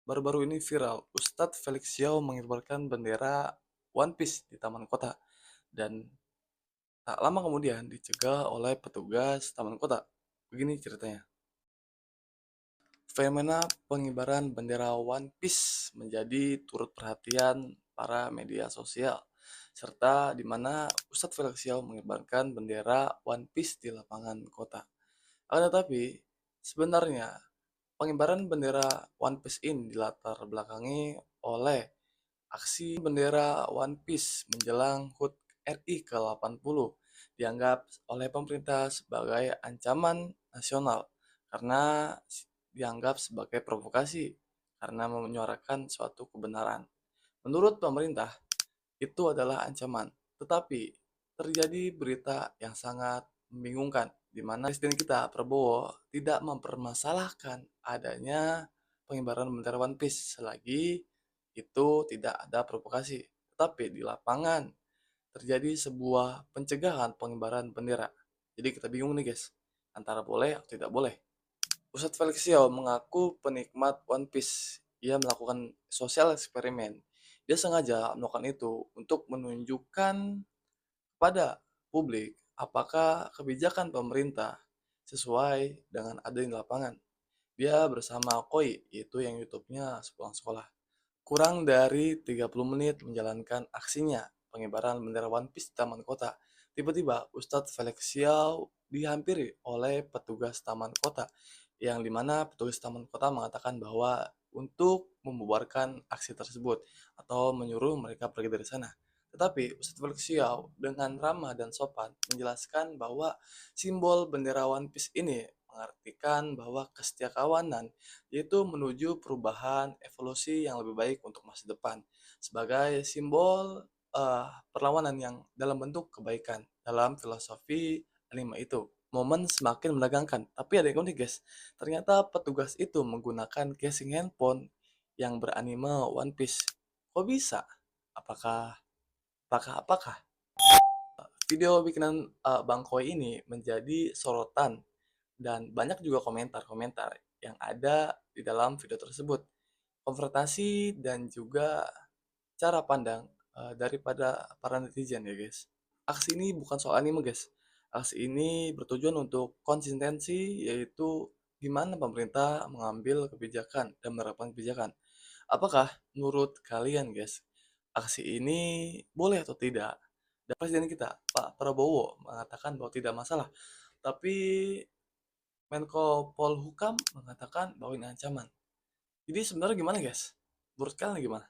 Baru-baru ini viral, Ustadz Felix Xiao mengibarkan bendera One Piece di Taman Kota dan tak lama kemudian dicegah oleh petugas Taman Kota. Begini ceritanya. Fenomena pengibaran bendera One Piece menjadi turut perhatian para media sosial, serta di mana Ustadz Felix Xiao mengibarkan bendera One Piece di lapangan kota. Akan tetapi, sebenarnya pengibaran bendera One Piece ini dilatar belakangi oleh aksi bendera One Piece menjelang HUT RI ke-80 dianggap oleh pemerintah sebagai ancaman nasional karena dianggap sebagai provokasi karena menyuarakan suatu kebenaran. Menurut pemerintah, itu adalah ancaman, tetapi terjadi berita yang sangat membingungkan di mana Presiden kita Prabowo tidak mempermasalahkan adanya pengibaran bendera One Piece selagi itu tidak ada provokasi. Tetapi di lapangan terjadi sebuah pencegahan pengibaran bendera. Jadi kita bingung nih guys, antara boleh atau tidak boleh. Ustadz Felix Xiao mengaku penikmat One Piece. Ia melakukan sosial eksperimen. Dia sengaja melakukan itu untuk menunjukkan pada publik apakah kebijakan pemerintah sesuai dengan ada di lapangan. Dia bersama Koi, yaitu yang YouTube-nya sepulang sekolah. Kurang dari 30 menit menjalankan aksinya, pengibaran bendera One Piece di Taman Kota. Tiba-tiba Ustadz Felix Xiao dihampiri oleh petugas Taman Kota, yang dimana petugas Taman Kota mengatakan bahwa untuk membubarkan aksi tersebut atau menyuruh mereka pergi dari sana. Tetapi Ustadz Felix Xiao dengan ramah dan sopan menjelaskan bahwa simbol bendera One Piece ini mengartikan bahwa kesetiakawanan yaitu menuju perubahan evolusi yang lebih baik untuk masa depan sebagai simbol perlawanan yang dalam bentuk kebaikan dalam filosofi anime itu. Momen semakin menegangkan, tapi ada yang unik guys. Ternyata petugas itu menggunakan casing handphone yang beranime One Piece. Kok bisa? Apakah apakah video bikinan Bang Koi ini menjadi sorotan dan banyak juga komentar-komentar yang ada di dalam video tersebut. Konfrontasi dan juga cara pandang daripada para netizen ya guys. Aksi ini bukan soal anime guys. Aksi ini bertujuan untuk konsistensi, yaitu gimana pemerintah mengambil kebijakan dan menerapkan kebijakan. Apakah menurut kalian guys, aksi ini boleh atau tidak? Dan presiden kita, Pak Prabowo, mengatakan bahwa tidak masalah. Tapi Menko Polhukam mengatakan bahwa ini ancaman. Jadi sebenarnya gimana guys? Menurut kalian gimana?